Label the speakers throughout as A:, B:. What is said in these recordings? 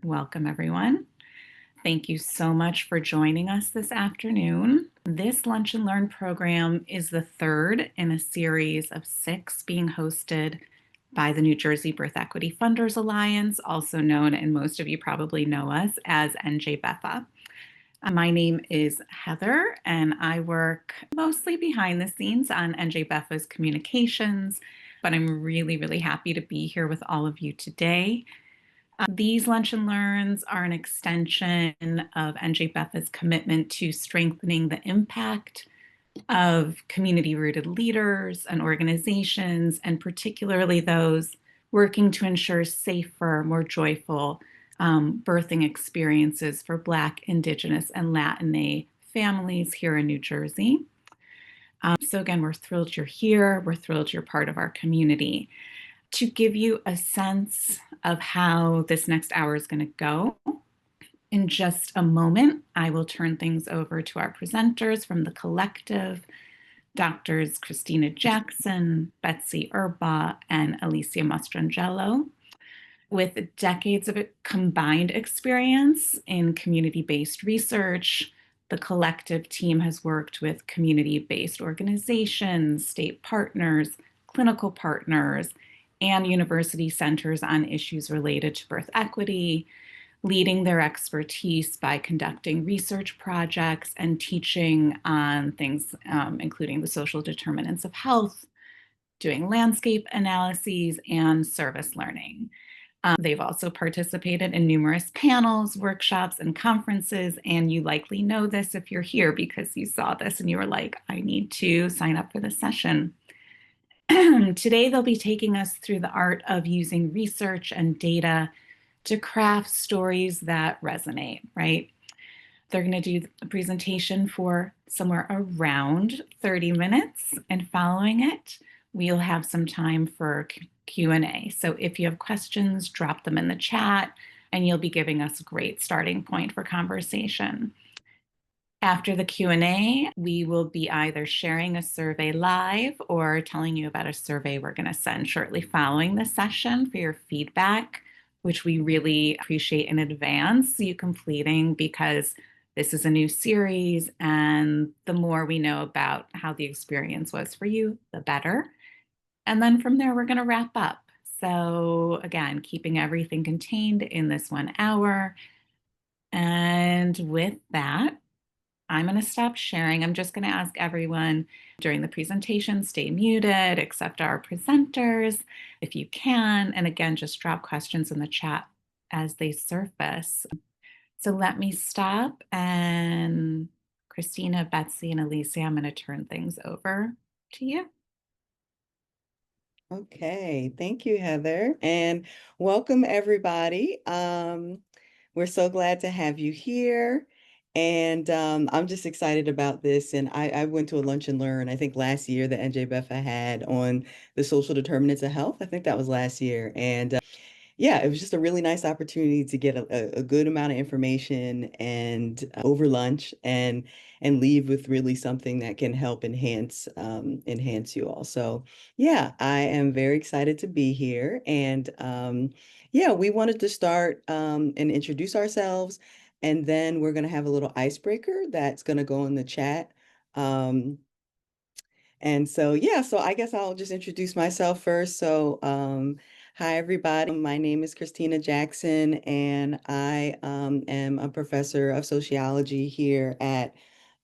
A: Welcome, everyone. Thank you so much for joining us this afternoon. This Lunch and Learn program is the third in a series of 6 being hosted by the New Jersey Birth Equity Funders Alliance, also known, and most of you probably know us as NJBEFA. My name is Heather, and I work mostly behind the scenes on NJBEFA's communications, but I'm really, really happy to be here with all of you today. These Lunch and Learns are an extension of NJBEFA's commitment to strengthening the impact of community-rooted leaders and organizations, and particularly those working to ensure safer, more joyful birthing experiences for Black, Indigenous, and Latine families here in New Jersey. So again, we're thrilled you're here. We're thrilled you're part of our community. To give you a sense of how this next hour is going to go, in just a moment, I will turn things over to our presenters from the collective, Doctors Christina Jackson, Betsy Erba, and Alicia Mastrangelo. With decades of combined experience in community-based research, the collective team has worked with community-based organizations, state partners, clinical partners, and university centers on issues related to birth equity, leading their expertise by conducting research projects and teaching on things including the social determinants of health, doing landscape analyses, and service learning. They've also participated in numerous panels, workshops, and conferences, and you likely know this if you're here because you saw this and you were like, I need to sign up for this session. Today, they'll be taking us through the art of using research and data to craft stories that resonate, right? They're going to do a presentation for somewhere around 30 minutes, and following it, we'll have some time for Q&A. So if you have questions, drop them in the chat, and you'll be giving us a great starting point for conversation. After the Q&A, we will be either sharing a survey live or telling you about a survey we're going to send shortly following the session for your feedback, which we really appreciate in advance you completing because this is a new series, and the more we know about how the experience was for you, the better. And then from there, we're going to wrap up. So again, keeping everything contained in this 1 hour. And with that, I'm going to stop sharing. I'm just going to ask everyone during the presentation, stay muted, except our presenters, if you can. And again, just drop questions in the chat as they surface. So let me stop. And Christina, Betsy, and Alicia, I'm going to turn things over to you.
B: Okay, thank you, Heather, and welcome everybody. We're so glad to have you here, and I'm just excited about this. And I went to a lunch and learn, I think last year, that NJBEFA had on the social determinants of health. I think that was last year, and yeah, it was just a really nice opportunity to get a good amount of information and over lunch and leave with really something that can help enhance you all. So yeah, I am very excited to be here. And yeah, we wanted to start and introduce ourselves, and then we're going to have a little icebreaker that's going to go in the chat. And so, yeah, so I guess I'll just introduce myself first. So, hi, everybody. My name is Christina Jackson, and I am a professor of sociology here at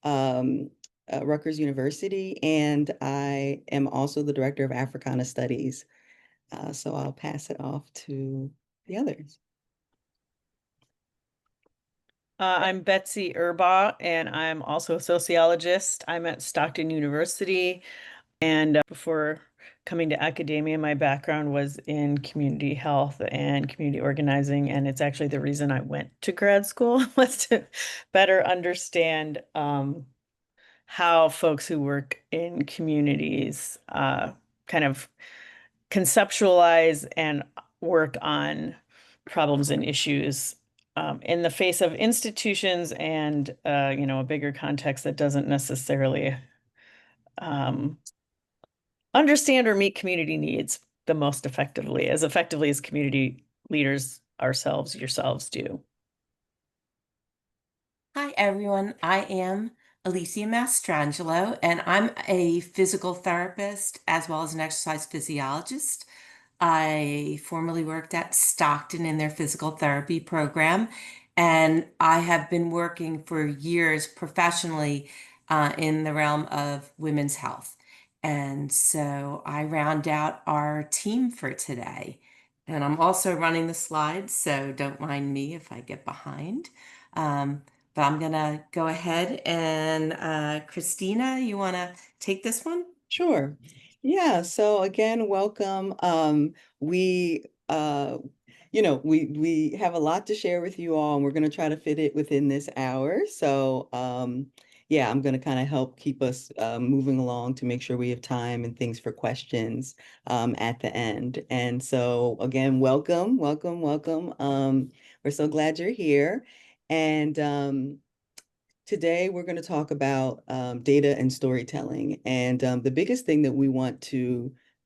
B: Rutgers University, and I am also the director of Africana Studies. So I'll pass it off to the others.
C: I'm Betsy Erba, and I'm also a sociologist. I'm at Stockton University, and before coming to academia, my background was in community health and community organizing, and it's actually the reason I went to grad school was to better understand how folks who work in communities kind of conceptualize and work on problems and issues in the face of institutions and a bigger context that doesn't necessarily understand or meet community needs the most effectively as community leaders yourselves do.
D: Hi, everyone. I am Alicia Mastrangelo, and I'm a physical therapist as well as an exercise physiologist. I formerly worked at Stockton in their physical therapy program, and I have been working for years professionally in the realm of women's health. And so I round out our team for today. And I'm also running the slides, so don't mind me if I get behind. But I'm gonna go ahead and Christina, you wanna take this one?
B: Sure. Yeah, so again, welcome. We we have a lot to share with you all, and we're going to try to fit it within this hour. So yeah, I'm going to kind of help keep us moving along to make sure we have time and things for questions at the end. And so again, welcome, welcome, welcome. We're so glad you're here. And today, we're going to talk about data and storytelling. And the biggest thing that we want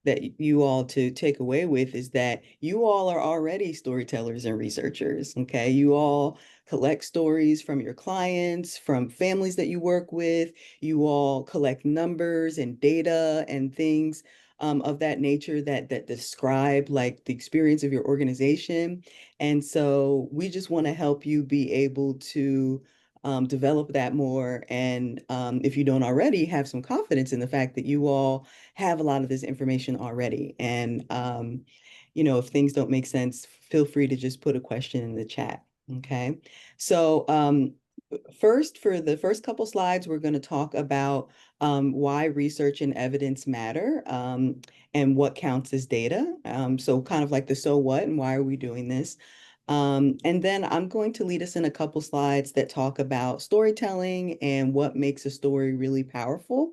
B: that you all to take away with is that you all are already storytellers and researchers, okay? You all collect stories from your clients, from families that you work with. You all collect numbers and data and things of that nature that describe like the experience of your organization. And so we just want to help you be able to develop that more. And if you don't already, have some confidence in the fact that you all have a lot of this information already. And, if things don't make sense, feel free to just put a question in the chat. Okay. So first, for the first couple slides, we're going to talk about why research and evidence matter and what counts as data. So kind of like the so what and why are we doing this? And then I'm going to lead us in a couple slides that talk about storytelling and what makes a story really powerful.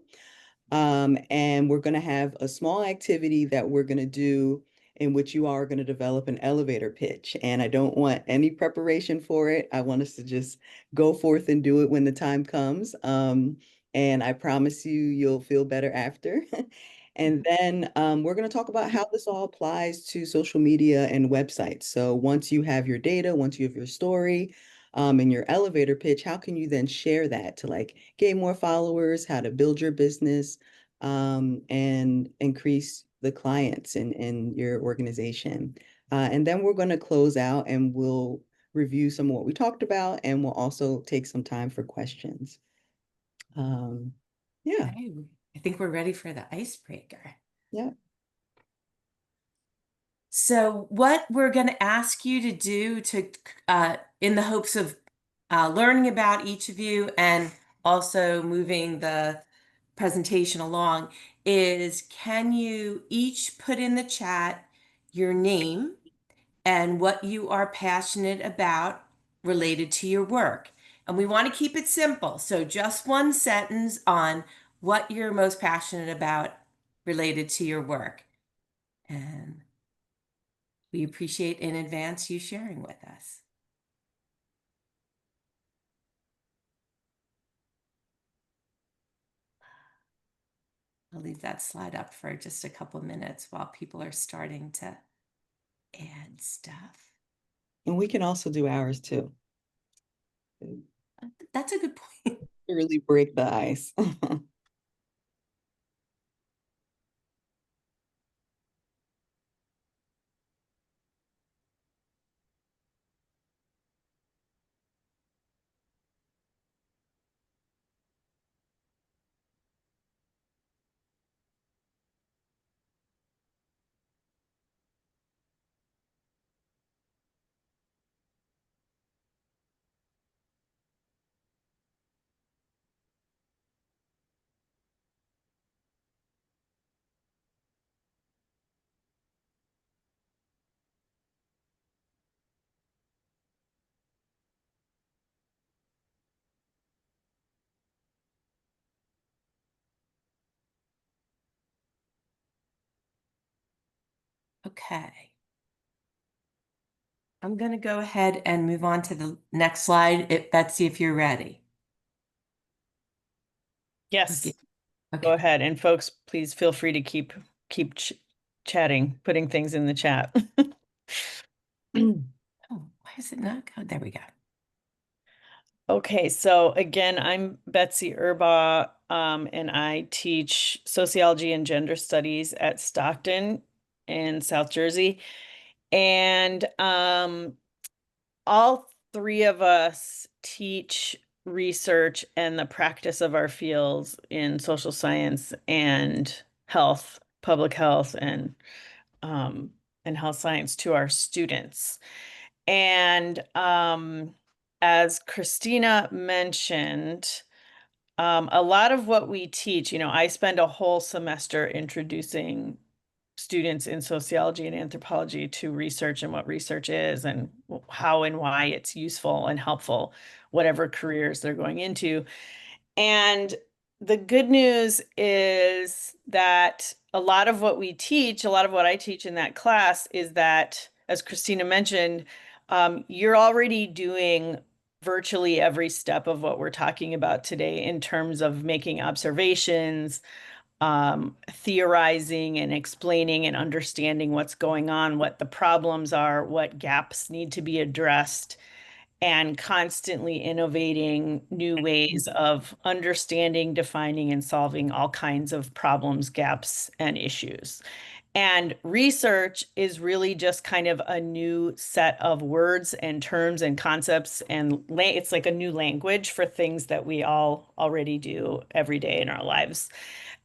B: And we're going to have a small activity that we're going to do in which you are going to develop an elevator pitch. And I don't want any preparation for it. I want us to just go forth and do it when the time comes. And I promise you, you'll feel better after. And then we're going to talk about how this all applies to social media and websites. So once you have your data, once you have your story, and your elevator pitch, how can you then share that to like gain more followers, how to build your business, and increase the clients in your organization. And then we're going to close out and we'll review some of what we talked about, and we'll also take some time for questions. Yeah,
D: Okay, I think we're ready for the icebreaker.
B: yeah.
D: So what we're going to ask you to do in the hopes of learning about each of you and also moving the presentation along is, can you each put in the chat your name and what you are passionate about related to your work? And we want to keep it simple. So just one sentence on what you're most passionate about related to your work. And we appreciate in advance you sharing with us. I'll leave that slide up for just a couple minutes while people are starting to add stuff.
B: And we can also do ours too.
D: That's a good point.
B: To really break the ice.
D: Okay. I'm going to go ahead and move on to the next slide. Betsy, if you're ready.
C: Yes,
D: Okay.
C: go ahead. And folks, please feel free to keep chatting, putting things in the chat.
D: Oh, is it not go? There we go.
C: Okay, so again, I'm Betsy Erbaugh, and I teach sociology and gender studies at Stockton in South Jersey. And all three of us teach research and the practice of our fields in social science and health, public health, and health science to our students. And as Christina mentioned, a lot of what we teach, I spend a whole semester introducing students in sociology and anthropology to research and what research is and how and why it's useful and helpful, whatever careers they're going into. And the good news is that a lot of what we teach, a lot of what I teach in that class is that, as Christina mentioned, you're already doing virtually every step of what we're talking about today in terms of making observations, theorizing and explaining and understanding what's going on, what the problems are, what gaps need to be addressed, and constantly innovating new ways of understanding, defining, and solving all kinds of problems, gaps, and issues. And research is really just kind of a new set of words and terms and concepts, and it's like a new language for things that we all already do every day in our lives.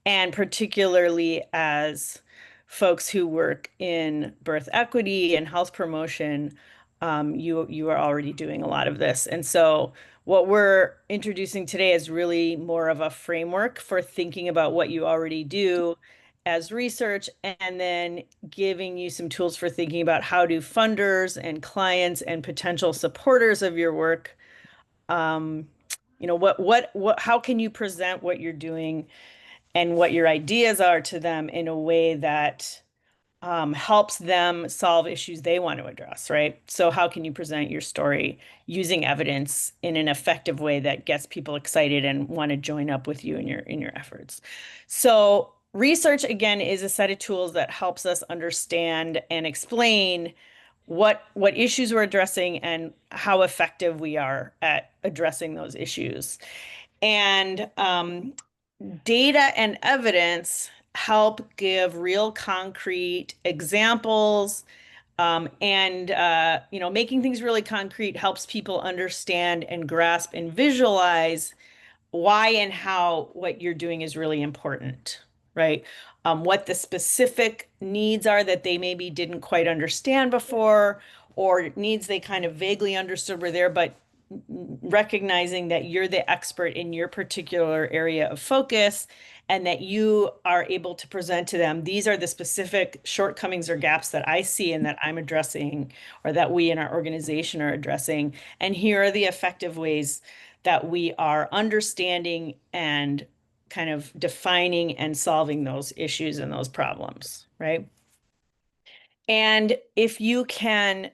C: And particularly as folks who work in birth equity and health promotion, you are already doing a lot of this. And so what we're introducing today is really more of a framework for thinking about what you already do as research, and then giving you some tools for thinking about how do funders and clients and potential supporters of your work, how can you present what you're doing and what your ideas are to them in a way that helps them solve issues they want to address, right? So how can you present your story using evidence in an effective way that gets people excited and want to join up with you in your efforts? So research, again, is a set of tools that helps us understand and explain what issues we're addressing and how effective we are at addressing those issues. And data and evidence help give real concrete examples, and making things really concrete helps people understand and grasp and visualize why and how what you're doing is really important, right? What the specific needs are that they maybe didn't quite understand before, or needs they kind of vaguely understood were there, but recognizing that you're the expert in your particular area of focus and that you are able to present to them, these are the specific shortcomings or gaps that I see and that I'm addressing, or that we in our organization are addressing. And here are the effective ways that we are understanding and kind of defining and solving those issues and those problems, right? And if you can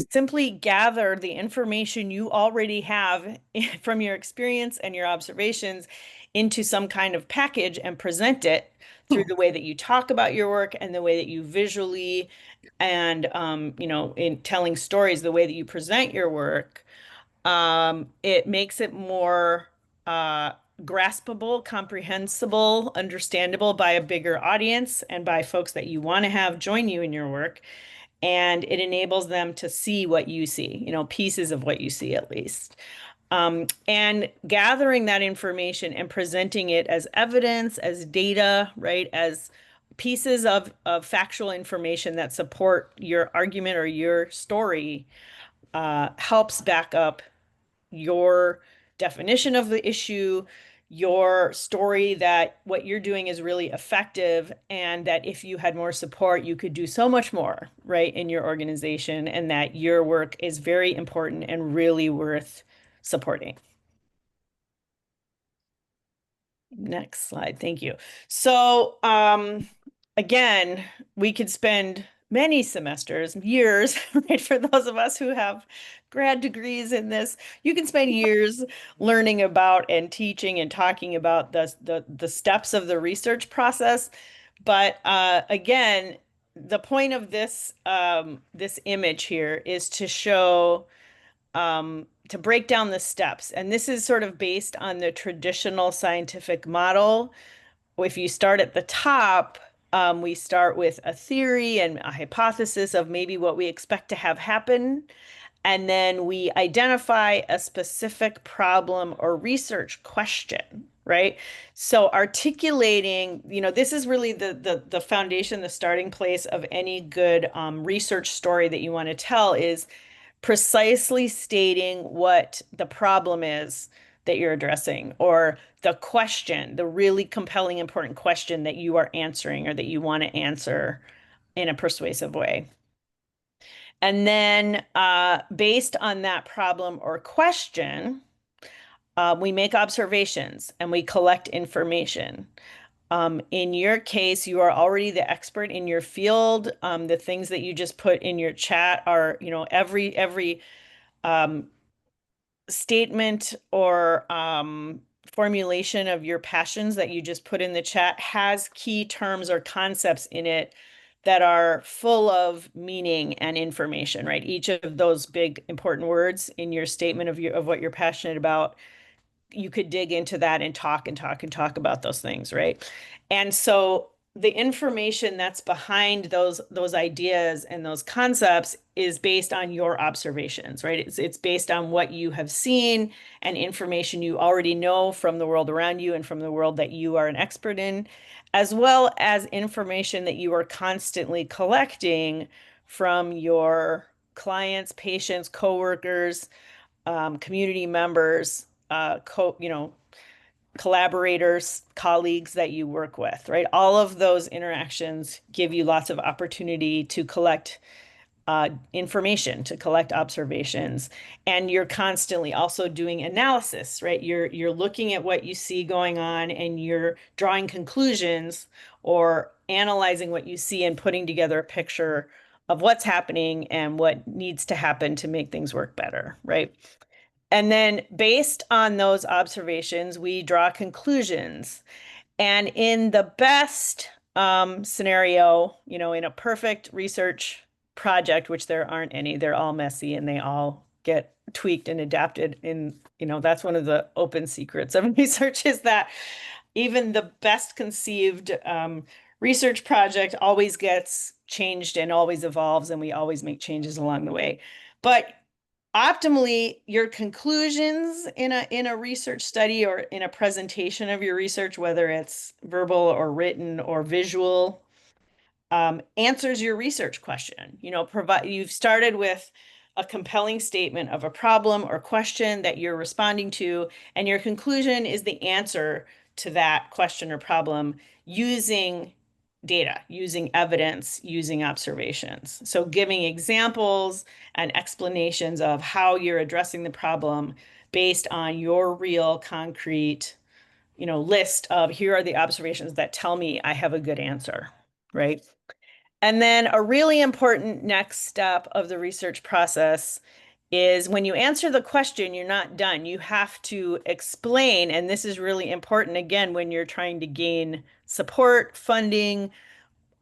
C: simply gather the information you already have from your experience and your observations into some kind of package and present it through the way that you talk about your work and the way that you visually and in telling stories, the way that you present your work, it makes it more graspable, comprehensible, understandable by a bigger audience and by folks that you want to have join you in your work. And it enables them to see what you see, pieces of what you see at least. And gathering that information and presenting it as evidence, as data, right, as pieces of factual information that support your argument or your story, helps back up your definition of the issue, your story that what you're doing is really effective, and that if you had more support, you could do so much more, right, in your organization, and that your work is very important and really worth supporting. Next slide. Thank you. So, again, we could spend many semesters, years, right? For those of us who have grad degrees in this, you can spend years learning about and teaching and talking about the steps of the research process. But again, the point of this this image here is to show to break down the steps. And this is sort of based on the traditional scientific model. If you start at the top, we start with a theory and a hypothesis of maybe what we expect to have happen. And then we identify a specific problem or research question, right? So articulating, this is really the foundation, the starting place of any good research story that you want to tell is precisely stating what the problem is that you're addressing, or the question, the really compelling, important question that you are answering or that you want to answer in a persuasive way. And then based on that problem or question, we make observations and we collect information. In your case, you are already the expert in your field. The things that you just put in your chat are, every statement or formulation of your passions that you just put in the chat has key terms or concepts in it that are full of meaning and information, right? Each of those big important words in your statement of what you're passionate about, you could dig into that and talk and talk and talk about those things, right? And so the information that's behind those ideas and those concepts is based on your observations, right? It's based on what you have seen and information you already know from the world around you and from the world that you are an expert in, as well as information that you are constantly collecting from your clients, patients, coworkers, community members, collaborators, colleagues that you work with, right? All of those interactions give you lots of opportunity to collect information, to collect observations, and you're constantly also doing analysis, right? You're looking at what you see going on and you're drawing conclusions or analyzing what you see and putting together a picture of what's happening and what needs to happen to make things work better, right? And then based on those observations, we draw conclusions. And in the best scenario, in a perfect research project, which there aren't any, they're all messy and they all get tweaked and adapted. That's one of the open secrets of research is that even the best conceived research project always gets changed and always evolves, and we always make changes along the way. But optimally, your conclusions in a research study or in a presentation of your research, whether it's verbal or written or visual, answers your research question. You've started with a compelling statement of a problem or question that you're responding to, and your conclusion is the answer to that question or problem using data, using evidence, using observations. So giving examples and explanations of how you're addressing the problem based on your real concrete, list of here are the observations that tell me I have a good answer, right? And then a really important next step of the research process is when you answer the question, you're not done. You have to explain, and this is really important, again, when you're trying to gain support, funding,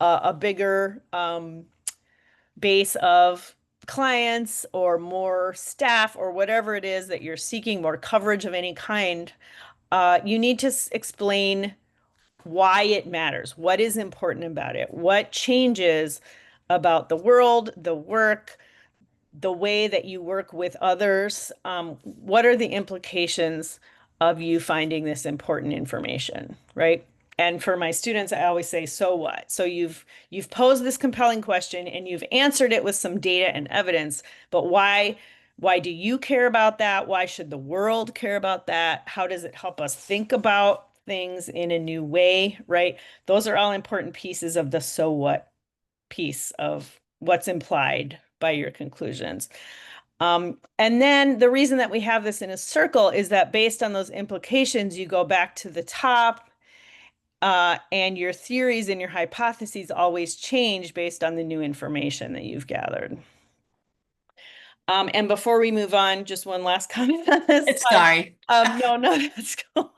C: a bigger base of clients or more staff or whatever it is that you're seeking, more coverage of any kind, you need to explain why it matters, what is important about it, what changes about the world, the work, the way that you work with others. What are the implications of you finding this important information, right? And for my students, I always say, so what? So you've posed this compelling question and you've answered it with some data and evidence, but why do you care about that? Why should the world care about that? How does it help us think about things in a new way, right? Those are all important pieces of the so what piece of what's implied by your conclusions. And then the reason that we have this in a circle is that based on those implications, you go back to the top, and your theories and your hypotheses always change based on the new information that you've gathered. And before we move on, just one last comment on this slide.
D: Sorry.
C: No, that's cool.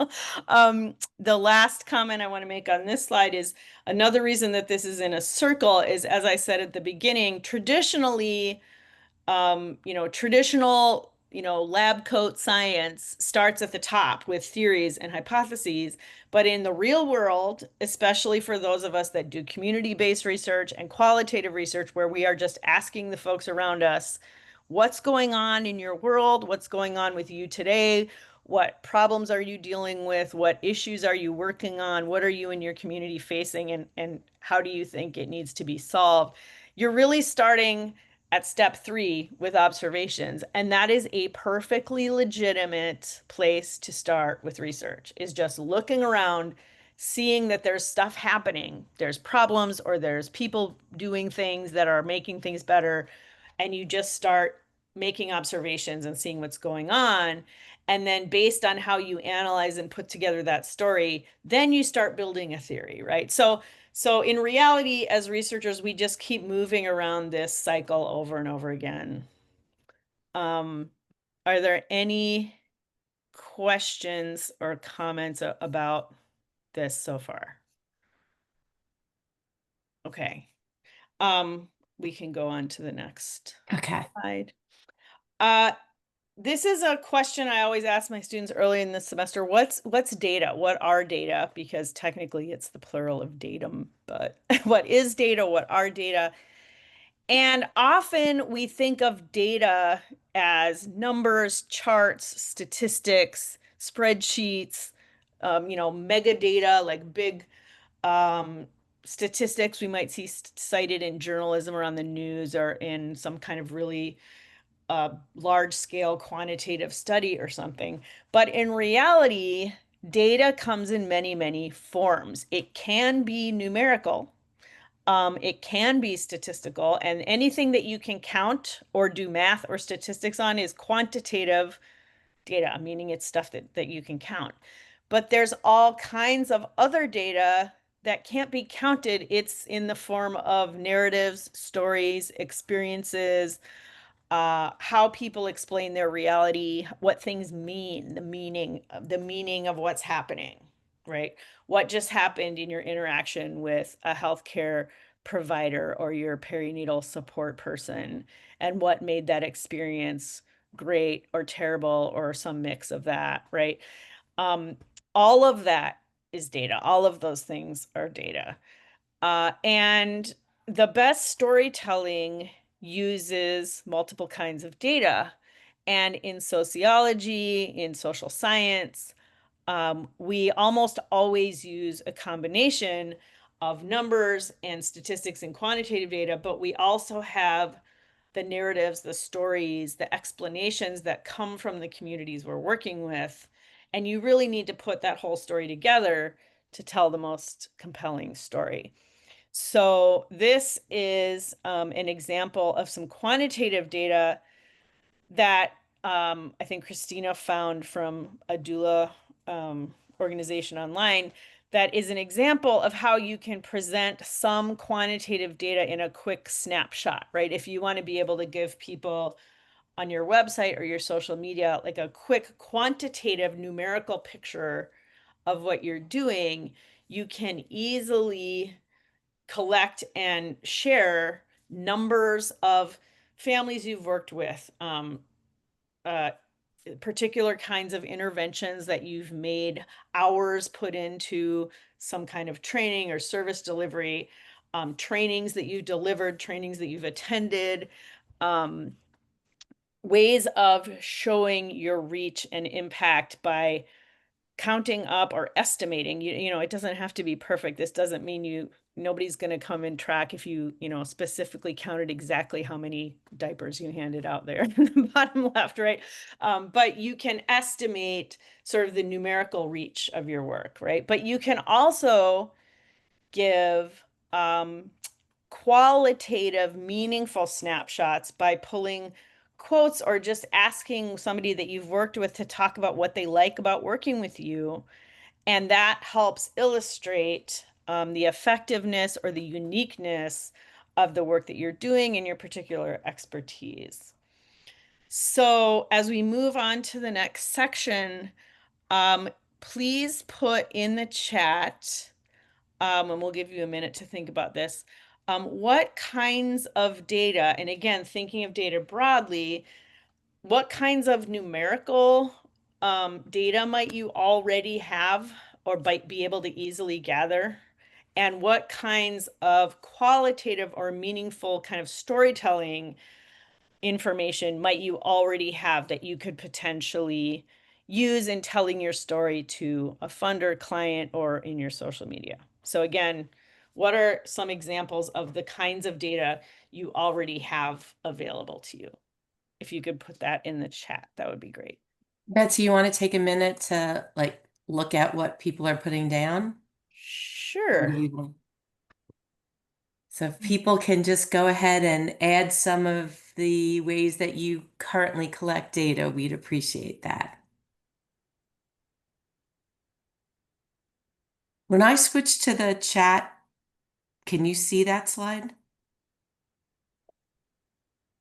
C: The last comment I want to make on this slide is another reason that this is in a circle is, as I said at the beginning, traditionally, traditional, lab coat science starts at the top with theories and hypotheses. But in the real world, especially for those of us that do community-based research and qualitative research, where we are just asking the folks around us, what's going on in your world? What's going on with you today? What problems are you dealing with? What issues are you working on? What are you in your community facing? And how do you think it needs to be solved? You're really starting at step 3 with observations. And that is a perfectly legitimate place to start with research, is just looking around, seeing that there's stuff happening. There's problems or there's people doing things that are making things better. And you just start making observations and seeing what's going on. And then based on how you analyze and put together that story, then you start building a theory, right? So in reality, as researchers, we just keep moving around this cycle over and over again. Are there any questions or comments about this so far? Okay. We can go on to the next slide. This is a question I always ask my students early in the semester. What's data? What are data? Because technically it's the plural of datum, but what is data? What are data? And often we think of data as numbers, charts, statistics, spreadsheets, mega data, like big statistics we might see cited in journalism or on the news or in some kind of really large scale quantitative study or something. But in reality, data comes in many, many forms. It can be numerical. It can be statistical, and anything that you can count or do math or statistics on is quantitative data, meaning it's stuff that you can count. But there's all kinds of other data that can't be counted. It's in the form of narratives, stories, experiences, how people explain their reality, what things mean, the meaning of what's happening, right? What just happened in your interaction with a healthcare provider or your perinatal support person, and what made that experience great or terrible or some mix of that, right? All of that is data. All of those things are data. And the best storytelling uses multiple kinds of data. And in sociology, in social science, we almost always use a combination of numbers and statistics and quantitative data, but we also have the narratives, the stories, the explanations that come from the communities we're working with. And you really need to put that whole story together to tell the most compelling story. So this is an example of some quantitative data that I think Christina found from a doula organization online that is an example of how you can present some quantitative data in a quick snapshot, right? If you want to be able to give people on your website or your social media like a quick quantitative numerical picture of what you're doing, you can easily collect and share numbers of families you've worked with, particular kinds of interventions that you've made hours put into some kind of training or service delivery, trainings that you delivered, trainings that you've attended, ways of showing your reach and impact by counting up or estimating. It doesn't have to be perfect. This doesn't mean nobody's going to come and track if you specifically counted exactly how many diapers you handed out there in the bottom left, right? But you can estimate sort of the numerical reach of your work, right? But you can also give qualitative, meaningful snapshots by pulling quotes or just asking somebody that you've worked with to talk about what they like about working with you. And that helps illustrate the effectiveness or the uniqueness of the work that you're doing and your particular expertise. So as we move on to the next section, please put in the chat, and we'll give you a minute to think about this, what kinds of data, and again, thinking of data broadly, what kinds of numerical data might you already have or might be able to easily gather? And what kinds of qualitative or meaningful kind of storytelling information might you already have that you could potentially use in telling your story to a funder, client, or in your social media? So again, what are some examples of the kinds of data you already have available to you? If you could put that in the chat, that would be great.
D: Betsy, you want to take a minute to like look at what people are putting down? What do
C: Sure.
D: you think? So if people can just go ahead and add some of the ways that you currently collect data, we'd appreciate that. When I switch to the chat, can you see that slide?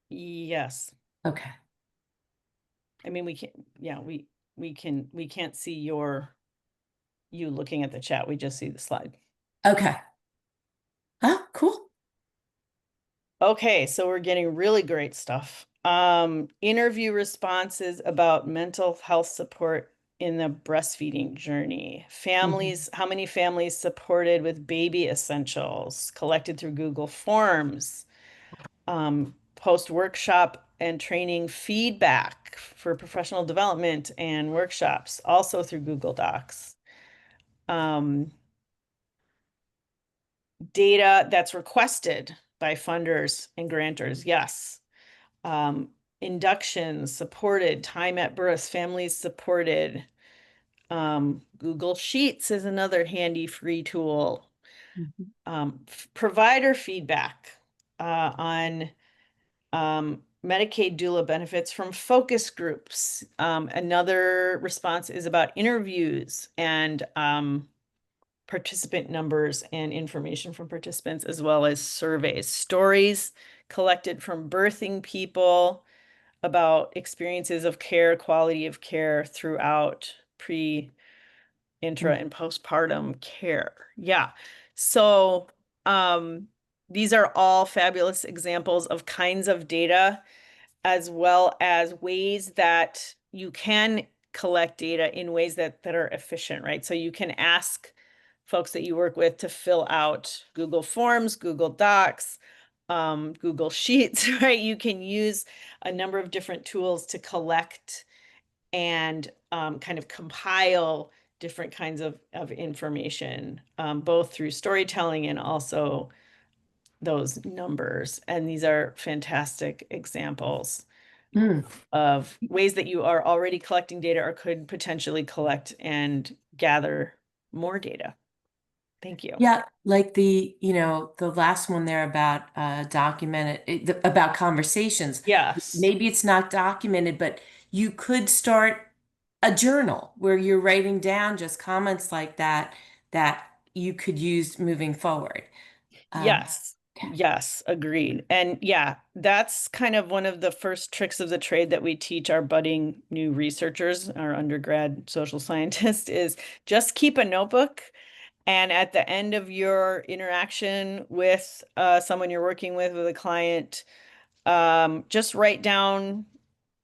C: Yes.
D: Okay.
C: I mean, we can't, yeah, we can't see you looking at the chat. We just see the slide.
D: Okay. Oh, cool.
C: Okay, so we're getting really great stuff. Interview responses about mental health support in the breastfeeding journey. Families, how many families supported with baby essentials collected through Google Forms. Post-workshop and training feedback for professional development and workshops, also through Google Docs. Data that's requested by funders and grantors, yes. Inductions supported, time at birth, families supported. Google Sheets is another handy free tool. Provider feedback on Medicaid doula benefits from focus groups. Another response is about interviews and participant numbers and information from participants, as well as surveys. Stories collected from birthing people about experiences of care, quality of care throughout pre, intra, and postpartum care. Yeah. So these are all fabulous examples of kinds of data, as well as ways that you can collect data in ways that are efficient, right? So you can ask folks that you work with to fill out Google Forms, Google Docs, Google Sheets, right? You can use a number of different tools to collect and kind of compile different kinds of information, both through storytelling and also those numbers. And these are fantastic examples of ways that you are already collecting data or could potentially collect and gather more data. Thank you.
D: Yeah, like the last one there about about conversations.
C: Yes.
D: Maybe it's not documented, but you could start a journal where you're writing down just comments like that that you could use moving forward.
C: Yes.
D: Okay.
C: Yes, agreed. And yeah, that's kind of one of the first tricks of the trade that we teach our budding new researchers, our undergrad social scientists, is just keep a notebook. And at the end of your interaction with someone you're working with a client, just write down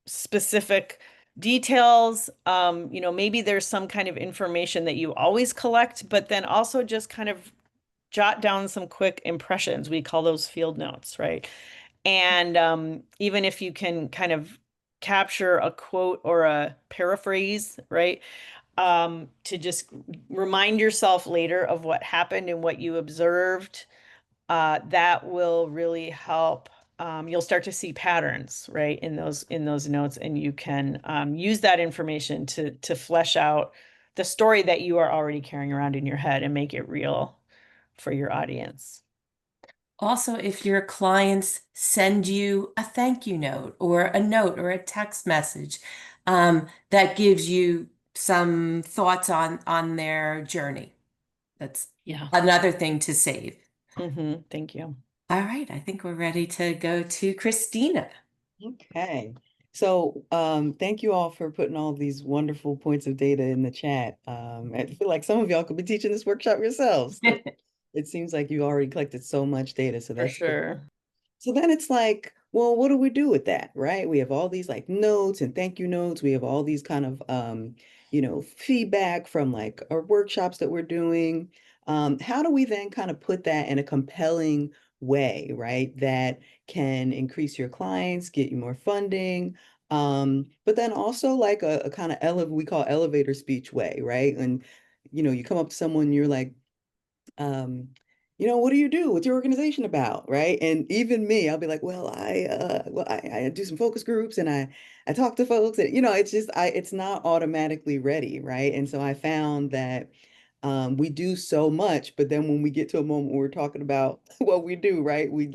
C: specific details. Maybe there's some kind of information that you always collect, but then also just kind of jot down some quick impressions. We call those field notes, right? And even if you can kind of capture a quote or a paraphrase, right? To just remind yourself later of what happened and what you observed, that will really help. You'll start to see patterns, right, in those notes, and you can use that information to flesh out the story that you are already carrying around in your head and make it real for your audience.
D: Also, if your clients send you a thank you note or a text message that gives you some thoughts on their journey, that's another thing to save.
C: Thank you.
D: All right, I think we're ready to go to Christina.
B: Okay, So thank you all for putting all these wonderful points of data in the chat. I feel like some of y'all could be teaching this workshop yourselves. It seems like you already collected so much data, so
C: For
B: that's great.
C: sure.
B: So then it's like, well, what do we do with that, right? We have all these like notes and thank you notes. We have all these kind of feedback from like our workshops that we're doing. How do we then kind of put that in a compelling way, right? That can increase your clients, get you more funding, but then also like a kind of we call elevator speech way, right? And you come up to someone, you're like, um, what do you do? What's your organization about? Right. And even me, I'll be like, well, I do some focus groups and I talk to folks and it's just it's not automatically ready, right? And so I found that we do so much, but then when we get to a moment where we're talking about what we do, right, we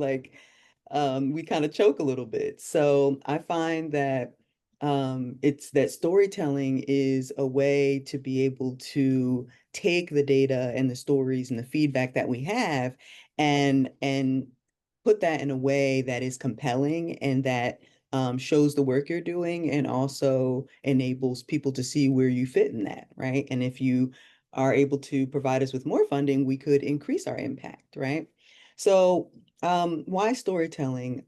B: kind of choke a little bit. So I find that it's that storytelling is a way to be able to take the data and the stories and the feedback that we have and put that in a way that is compelling and that shows the work you're doing and also enables people to see where you fit in that, right? And if you are able to provide us with more funding, we could increase our impact, right? So why storytelling?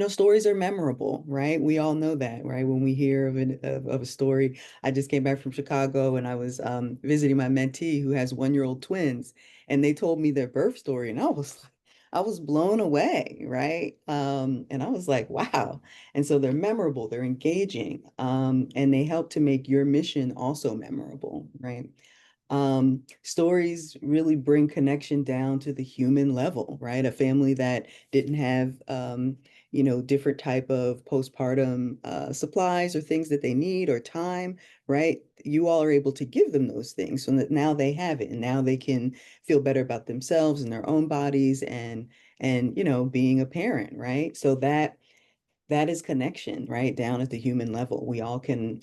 B: Stories are memorable, right? We all know that, right? When we hear of a story, I just came back from Chicago and I was visiting my mentee who has 1-year-old twins, and they told me their birth story, and I was blown away, right? And I was like, wow. And so they're memorable, they're engaging, and they help to make your mission also memorable, right? Stories really bring connection down to the human level, right? A family that didn't have, different type of postpartum supplies or things that they need or time, right? You all are able to give them those things so that now they have it and now they can feel better about themselves and their own bodies and being a parent, right? So that is connection, right? Down at the human level. We all can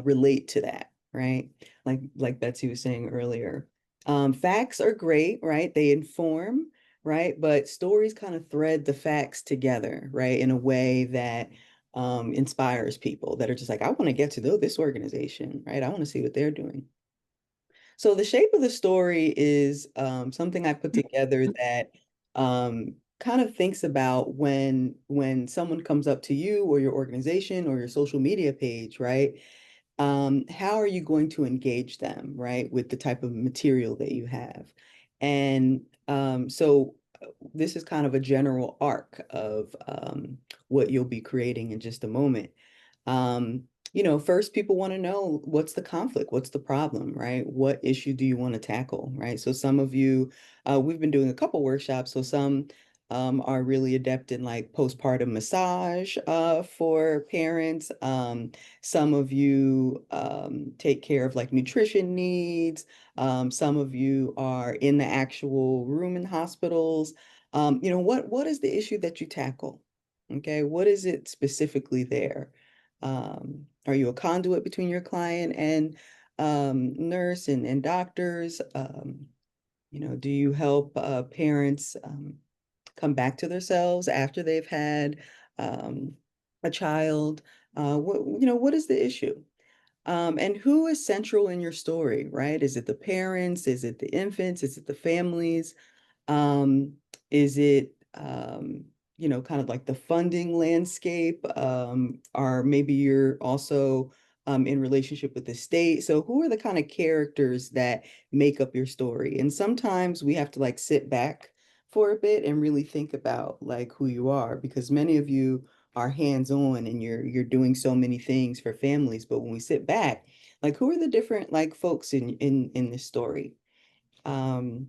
B: relate to that, right? Like Betsy was saying earlier. Facts are great, right? They inform, right? But stories kind of thread the facts together, right? In a way that inspires people that are just like, I want to get to know this organization, right? I want to see what they're doing. So the shape of the story is something I put together that kind of thinks about when someone comes up to you or your organization or your social media page, right? How are you going to engage them, right, with the type of material that you have? And this is kind of a general arc of what you'll be creating in just a moment. Um, First people want to know what's the conflict, what's the problem, right? What issue do you want to tackle, right? So some of you, we've been doing a couple workshops, so some are really adept in like postpartum massage for parents. Some of you take care of like nutrition needs. Some of you are in the actual room in hospitals. What is the issue that you tackle? Okay, what is it specifically there? Are you a conduit between your client and nurse and doctors? Do you help parents come back to themselves after they've had um, a child? What is the issue? And who is central in your story, right? Is it the parents? Is it the infants? Is it the families? Um, is it, kind of like the funding landscape? Or maybe you're also in relationship with the state. So who are the kind of characters that make up your story? And sometimes we have to like sit back for a bit and really think about like who you are, because many of you are hands-on and you're doing so many things for families. But when we sit back, like who are the different like folks in this story? Um,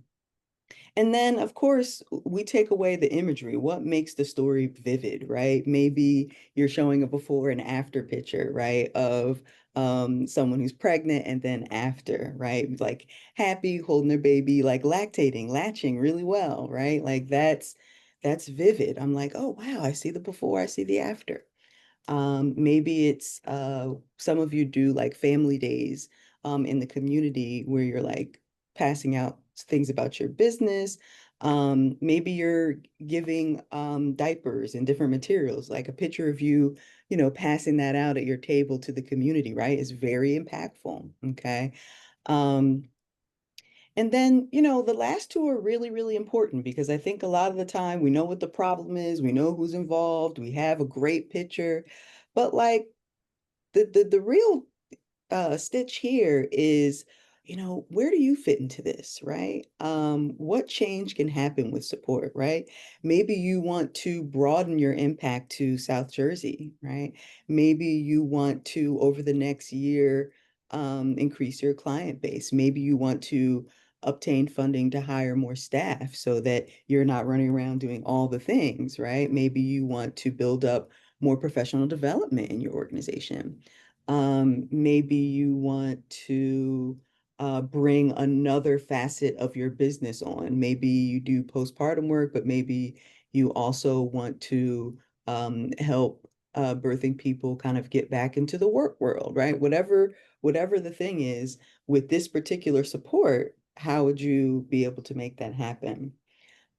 B: and then, of course, we take away the imagery. What makes the story vivid, right? Maybe you're showing a before and after picture, right, of someone who's pregnant and then after, right? Like happy, holding their baby, like lactating, latching really well, right? Like that's vivid. I'm like, oh wow, I see the before, I see the after. Maybe it's some of you do like family days in the community where you're like passing out things about your business. Maybe you're giving diapers and different materials, like a picture of you, passing that out at your table to the community, right? Is very impactful. Okay. Um, and then, the last two are really, really important because I think a lot of the time we know what the problem is, we know who's involved, we have a great picture, but like the real stitch here is, where do you fit into this, right? What change can happen with support, right? Maybe you want to broaden your impact to South Jersey, right? Maybe you want to, over the next year, increase your client base. Maybe you want to obtain funding to hire more staff so that you're not running around doing all the things, right? Maybe you want to build up more professional development in your organization. Maybe you want to bring another facet of your business on. Maybe you do postpartum work, but maybe you also want to help birthing people kind of get back into the work world, right? Whatever the thing is, with this particular support, how would you be able to make that happen?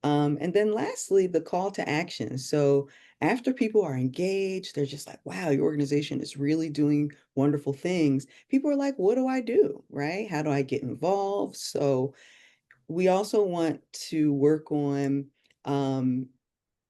B: And then lastly, the call to action. So after people are engaged, they're just like, wow, your organization is really doing wonderful things. People are like, what do I do? Right? How do I get involved? So we also want to work on um,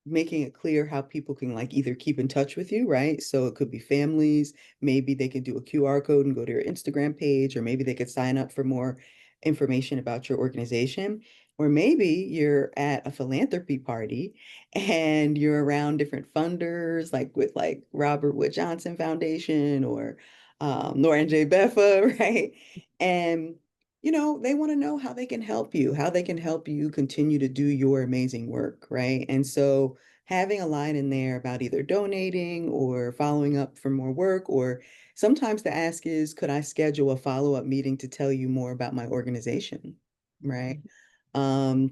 B: making it clear how people can like either keep in touch with you, right? So it could be families, maybe they can do a QR code and go to your Instagram page, or maybe they could sign up for more information about your organization. Or maybe you're at a philanthropy party and you're around different funders, like with like Robert Wood Johnson Foundation or Lauren J. Beffa, right? And they want to know how they can help you, how they can help you continue to do your amazing work, right? And so having a line in there about either donating or following up for more work, or sometimes the ask is, could I schedule a follow-up meeting to tell you more about my organization, right? Um,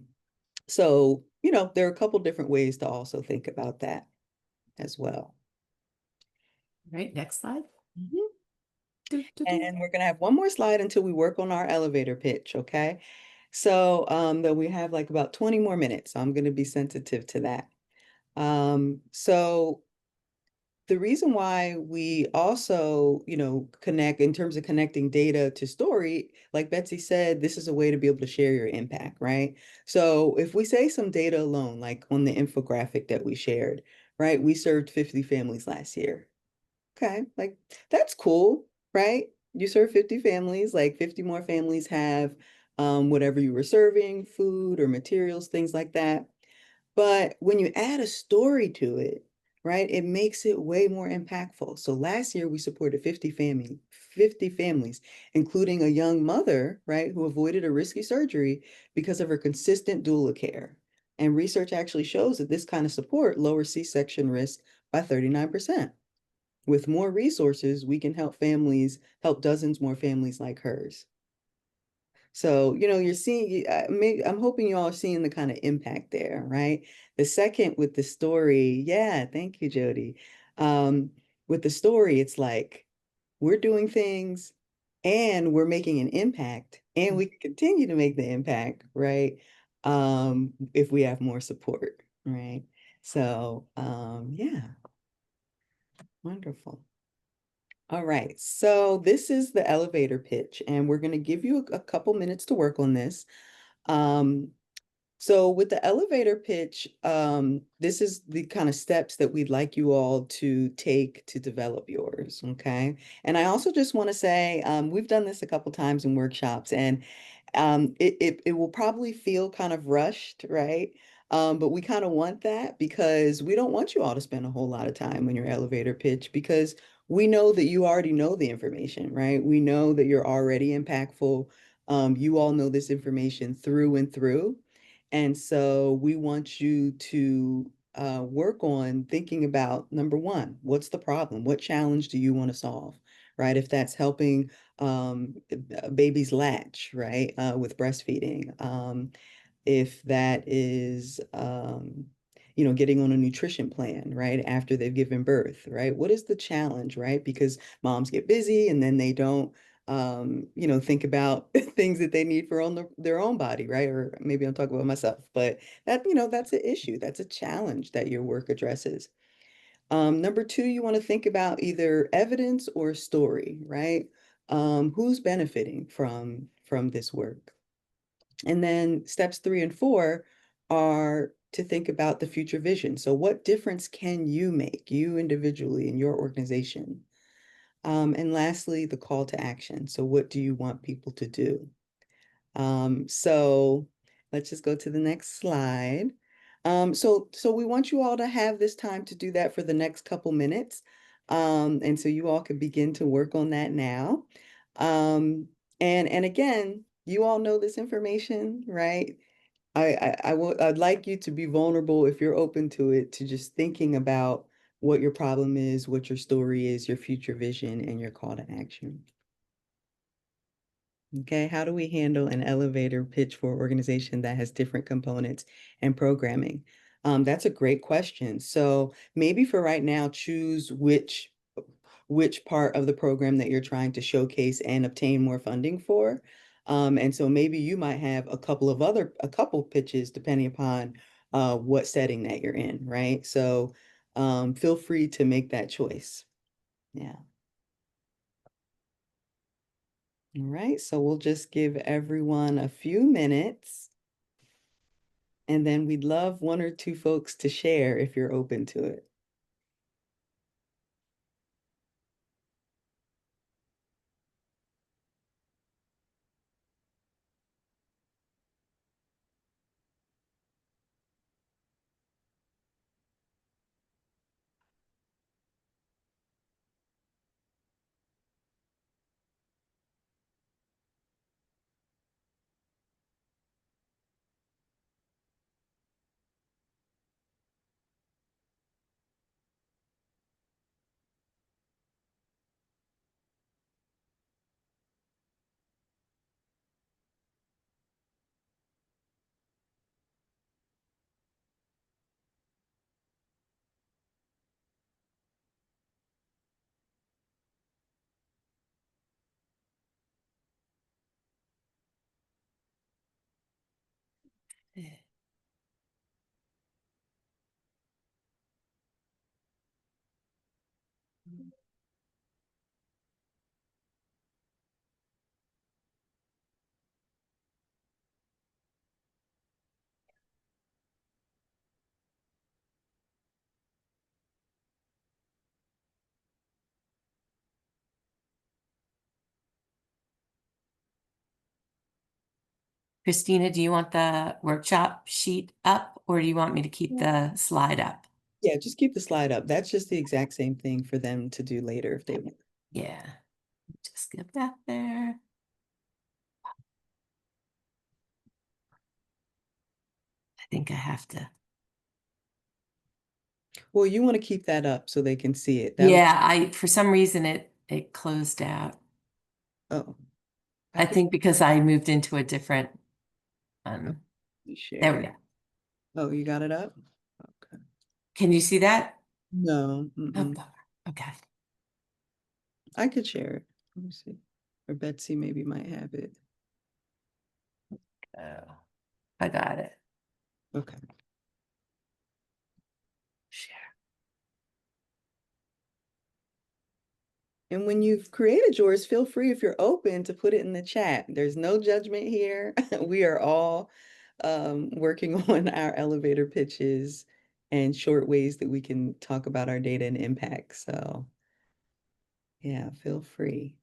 B: so, there are a couple different ways to also think about that as well.
D: Right, next slide.
B: Mhm.
D: Do, do, do.
B: And we're going to have one more slide until we work on our elevator pitch, okay? So that we have like about 20 more minutes. So I'm going to be sensitive to that. So the reason why we also, connect in terms of connecting data to story, like Betsy said, this is a way to be able to share your impact, right? So if we say some data alone, like on the infographic that we shared, right? We served 50 families last year. Okay, like that's cool, right? You serve 50 families, like 50 more families have whatever you were serving, food or materials, things like that. But when you add a story to it, right, it makes it way more impactful. So last year we supported 50 families, including a young mother, right, who avoided a risky surgery because of her consistent doula care. And research actually shows that this kind of support lowers C-section risk by 39%. With more resources, we can help dozens more families like hers. So, you're seeing, I'm hoping you all are seeing the kind of impact there, right? The second with the story, yeah, thank you, Jody. Um, with the story, it's like we're doing things and we're making an impact and we can continue to make the impact, right? If we have more support, right? So, yeah, wonderful. All right, so this is the elevator pitch, and we're going to give you a couple minutes to work on this. Um, so with the elevator pitch, this is the kind of steps that we'd like you all to take to develop yours, okay? And I also just want to say, we've done this a couple times in workshops, and it will probably feel kind of rushed, right? But we kind of want that because we don't want you all to spend a whole lot of time on your elevator pitch because we know that you already know the information, right? We know that you're already impactful. You all know this information through and through. And so we want you to work on thinking about number one, what's the problem? What challenge do you want to solve? Right? If that's helping babies latch, right, with breastfeeding, if that is, getting on a nutrition plan, right, after they've given birth, right? What is the challenge, right? Because moms get busy and then they don't think about things that they need for their own body, right? Or maybe I'm talking about myself, but that's an issue. That's a challenge that your work addresses. Number two, you want to think about either evidence or story, right? Who's benefiting from this work? And then steps 3 and 4 are to think about the future vision. So what difference can you make, you individually in your organization? And lastly, the call to action. So what do you want people to do? So let's just go to the next slide. So we want you all to have this time to do that for the next couple minutes. And so you all can begin to work on that now. And again, you all know this information, right? I'd like you to be vulnerable if you're open to it, to just thinking about what your problem is, what your story is, your future vision, and your call to action. Okay, how do we handle an elevator pitch for an organization that has different components and programming? That's a great question. So maybe for right now, choose which part of the program that you're trying to showcase and obtain more funding for. And so maybe you might have a couple pitches depending upon what setting that you're in, right? So feel free to make that choice. Yeah. All right, so we'll just give everyone a few minutes, and then we'd love one or two folks to share if you're open to it.
D: Christina, do you want the workshop sheet up or do you want me to keep the slide up?
B: Yeah, just keep the slide up. That's just the exact same thing for them to do later if they want.
D: Yeah, just get that there. I think I have to.
B: Well, you want to keep that up so they can see it.
D: Yeah, for some reason it closed out.
B: Oh,
D: I think because I moved into a different
B: share.
D: there we go.
B: Oh, you got it up? Okay.
D: Can you see that?
B: No.
D: Oh, okay.
B: I could share it. Let me see. Or Betsy maybe might have it.
D: Oh, I got it.
B: Okay.
D: Share.
B: And when you've created yours, feel free, if you're open, to put it in the chat. There's no judgment here. We are all working on our elevator pitches and short ways that we can talk about our data and impact. So yeah, feel free.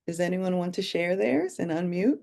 B: Does anyone want to share theirs and unmute?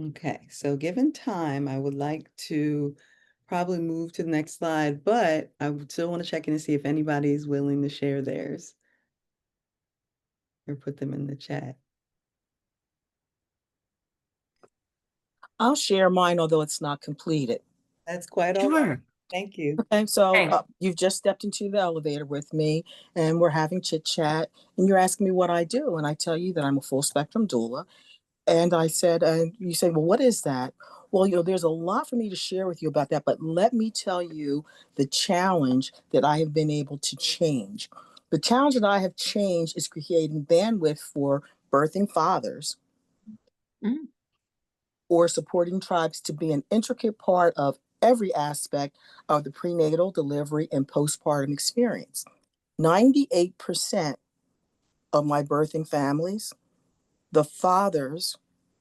B: Okay, so given time, I would like to probably move to the next slide, but I would still want to check in and see if anybody's willing to share theirs or put them in the chat.
E: I'll share mine, although it's not completed.
B: That's quite all right.
D: Sure.
B: Thank you.
E: Okay, so
D: Thanks.
E: you've just stepped into the elevator with me, and we're having chit chat, and you're asking me what I do, and I tell you that I'm a full spectrum doula. And I said, and you say, well, what is that? Well, there's a lot for me to share with you about that, but let me tell you the challenge that I have been able to change. The challenge that I have changed is creating bandwidth for birthing fathers
D: Mm.
E: or supporting tribes to be an intricate part of every aspect of the prenatal, delivery, and postpartum experience. 98% of my birthing families, the fathers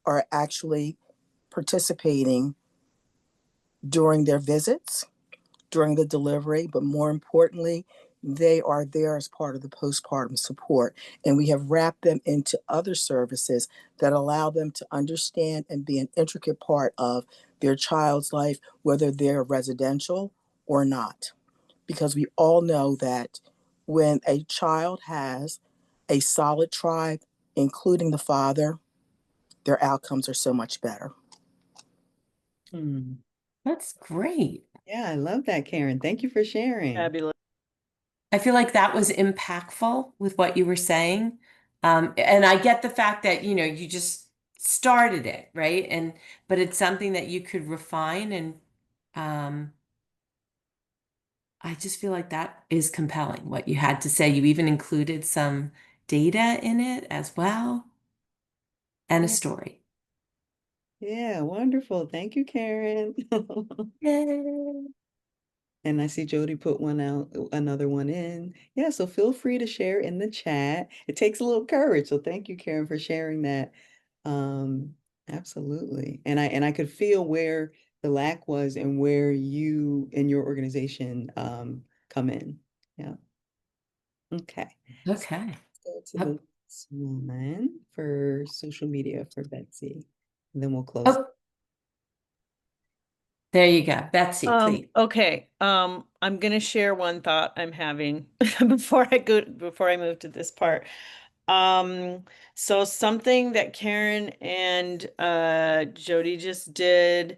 E: are actually participating during their visits, during the delivery, but more importantly, they are there as part of the postpartum support. And we have wrapped them into other services that allow them to understand and be an intricate part of their child's life, whether they're residential or not. Because we all know that when a child has a solid tribe, including the father, their outcomes are so much better.
B: Hmm.
D: That's great.
B: Yeah, I love that, Karen. Thank you for sharing.
C: Fabulous.
D: I feel like that was impactful with what you were saying. And I get the fact that, you just started it, right? But it's something that you could refine and um, I just feel like that is compelling what you had to say. You even included some data in it as well and a
B: Yeah,
D: story.
B: yeah, wonderful. Thank you, Karen.
D: Yay.
B: And I see Jody put one out, another one in. Yeah, so feel free to share in the chat. It takes a little courage. So thank you, Karen, for sharing that. Um, absolutely. And I could feel where the lack was and where you and your organization come in. Yeah. Okay. So
D: Okay.
B: let's go to
D: Oh,
B: the next one for social media for Betsy. And then we'll close.
D: oh, there you go. Betsy, please.
C: Okay. I'm gonna share one thought I'm having before I move to this part. So something that Karen and Jody just did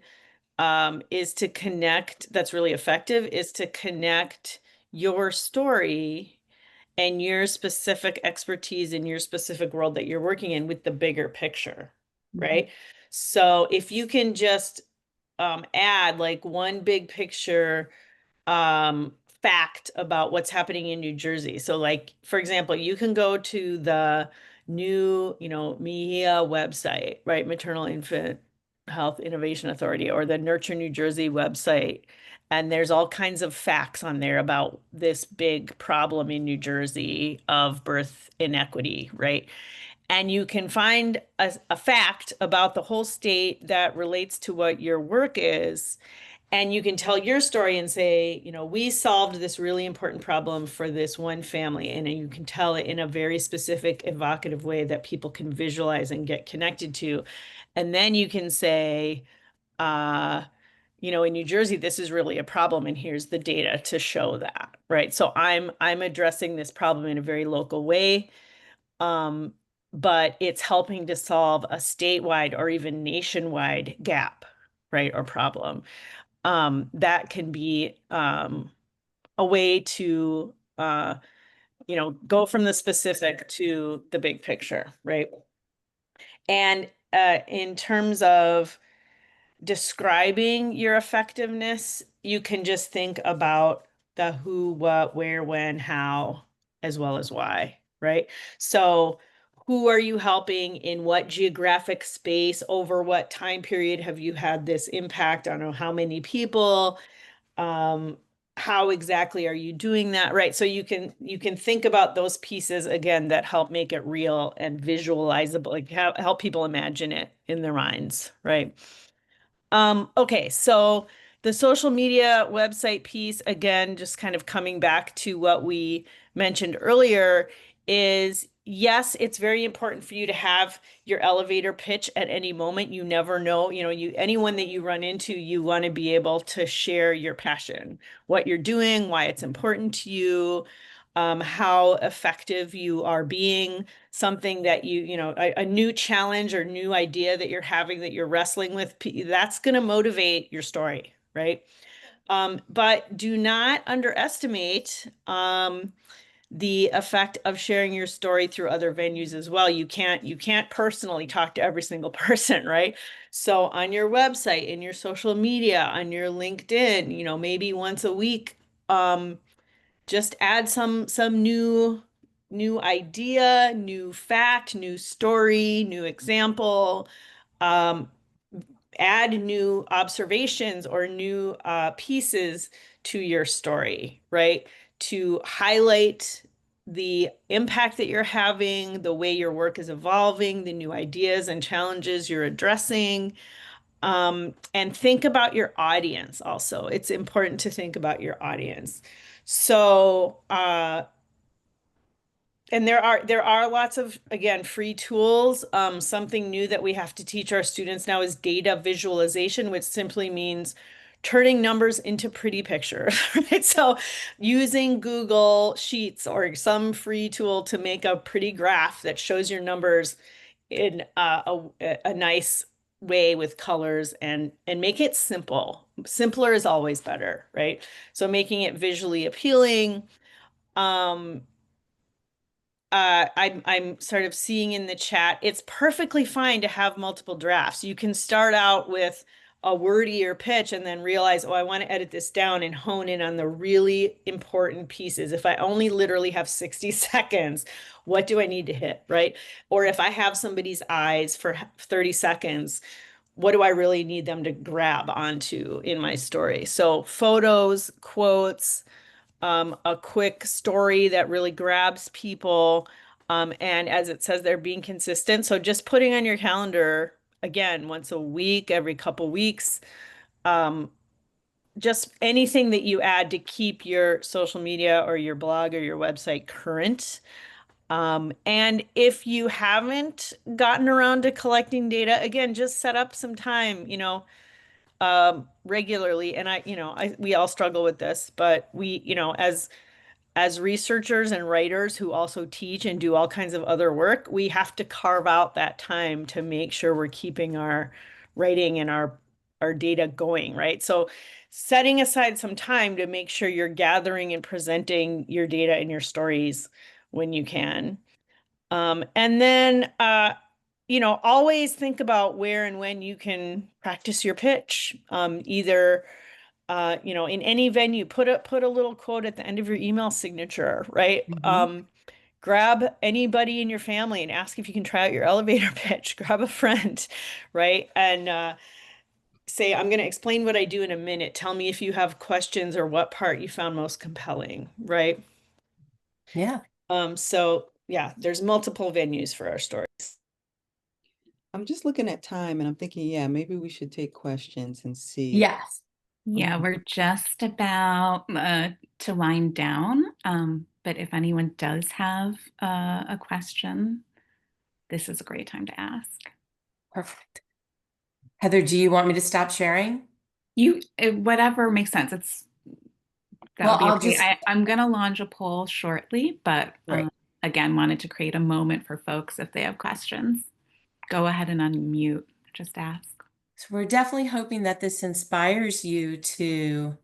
C: is to connect, that's really effective, is to connect your story and your specific expertise in your specific world that you're working in with the bigger picture, right? So if you can just add like one big picture fact about what's happening in New Jersey. So like, for example, you can go to the new, MIA website, right? Maternal Infant Health Innovation Authority or the Nurture New Jersey website. And there's all kinds of facts on there about this big problem in New Jersey of birth inequity, right? And you can find a fact about the whole state that relates to what your work is. And you can tell your story and say, we solved this really important problem for this one family. And you can tell it in a very specific, evocative way that people can visualize and get connected to. And then you can say, in New Jersey, this is really a problem, and here's the data to show that, right? So I'm addressing this problem in a very local way, but it's helping to solve a statewide or even nationwide gap, right, or problem. That can be a way to go from the specific to the big picture, right? And in terms of describing your effectiveness, you can just think about the who, what, where, when, how, as well as why, right? So who are you helping in what geographic space over what time period have you had this impact? I don't know how many people, how exactly are you doing that, right? So you can think about those pieces again that help make it real and visualizable, like help people imagine it in their minds, right? Okay, so the social media website piece, again, just kind of coming back to what we mentioned earlier, is yes, it's very important for you to have your elevator pitch at any moment. You never know, anyone that you run into, you want to be able to share your passion, what you're doing, why it's important to you, how effective you are being, something that a new challenge or new idea that you're having that you're wrestling with, that's going to motivate your story, right? But do not underestimate the effect of sharing your story through other venues as well. You can't personally talk to every single person, right? So on your website, in your social media, on your LinkedIn, maybe once a week, just add some new idea, new fact, new story, new example. Um, Add new observations or new pieces to your story, right? To highlight the impact that you're having, the way your work is evolving, the new ideas and challenges you're addressing. And think about your audience also. It's important to think about your audience. So, and there are lots of, again, free tools. Something new that we have to teach our students now is data visualization, which simply means turning numbers into pretty pictures, right? So using Google Sheets or some free tool to make a pretty graph that shows your numbers in a nice way with colors and make it simple. Simpler is always better, right? So making it visually appealing. Um, I'm sort of seeing in the chat, it's perfectly fine to have multiple drafts. You can start out with a wordier pitch and then realize, oh, I want to edit this down and hone in on the really important pieces. If I only literally have 60 seconds, what do I need to hit, right? Or if I have somebody's eyes for 30 seconds, what do I really need them to grab onto in my story? So photos, quotes, a quick story that really grabs people. And as it says, they're being consistent. So just putting on your calendar, again, once a week, every couple weeks, just anything that you add to keep your social media or your blog or your website current. And if you haven't gotten around to collecting data, again, just set up some time, regularly. And we all struggle with this, but we, as researchers and writers who also teach and do all kinds of other work, we have to carve out that time to make sure we're keeping our writing and our data going, right? So setting aside some time to make sure you're gathering and presenting your data and your stories when you can. And then always think about where and when you can practice your pitch. Either in any venue, put a little quote at the end of your email signature, right? Grab anybody in your family and ask if you can try out your elevator pitch. Grab a friend, right? And say, I'm going to explain what I do in a minute. Tell me if you have questions or what part you found most compelling, right?
D: Yeah.
C: So yeah, there's multiple venues for our stories.
B: I'm just looking at time and I'm thinking, yeah, maybe we should take questions and see.
D: Yes.
A: Yeah, we're just about to wind down. But if anyone does have a question, this is a great time to ask.
D: Perfect. Heather, do you want me to stop sharing?
A: Whatever makes sense. That would be okay. I'm going to launch a poll shortly, but
D: Right.
A: Again, wanted to create a moment for folks if they have questions. Go ahead and unmute. Just ask.
D: So we're definitely hoping that this inspires you to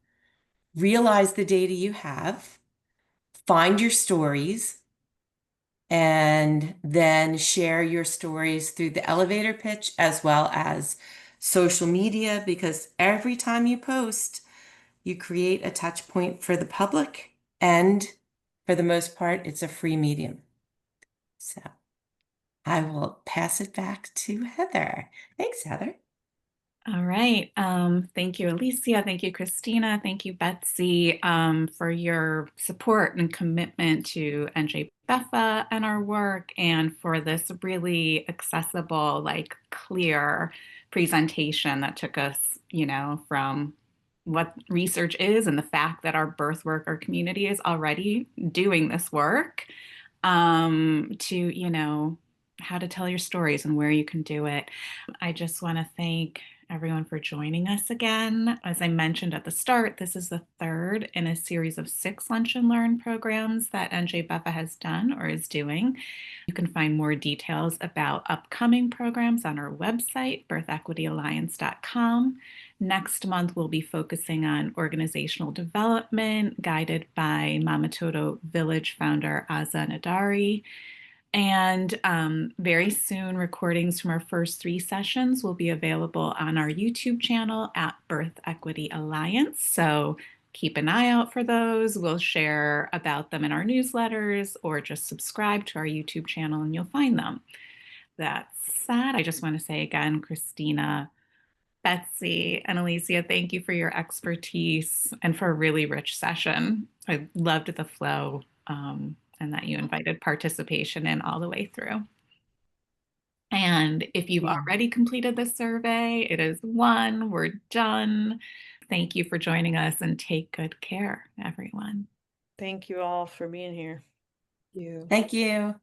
D: realize the data you have, find your stories, and then share your stories through the elevator pitch as well as social media, because every time you post, you create a touch point for the public, and for the most part, it's a free medium. So I will pass it back to Heather. Thanks, Heather.
A: All right. Thank you, Alicia. Thank you, Christina. Thank you, Betsy, for your support and commitment to NJ-BEFA and our work, and for this really accessible, clear presentation that took us, from what research is and the fact that our birth worker community is already doing this work. to, how to tell your stories and where you can do it. I just want to thank everyone for joining us again. As I mentioned at the start, this is the third in a series of 6 Lunch and Learn programs that NJ Buffa has done or is doing. You can find more details about upcoming programs on our website, birthequityalliance.com. Next month, we'll be focusing on organizational development, guided by Mamatodo Village founder Aza Nadari. And very soon, recordings from our first 3 sessions will be available on our YouTube channel at Birth Equity Alliance. So keep an eye out for those. We'll share about them in our newsletters, or just subscribe to our YouTube channel and you'll find them. That said, I just want to say again, Christina, Betsy, and Alicia, thank you for your expertise and for a really rich session. I loved the flow. And that you invited participation in all the way through. And if you've already completed the survey, it is 1, we're done. Thank you for joining us and take good care, everyone.
C: Thank you all for being here.
B: You.
D: Thank you.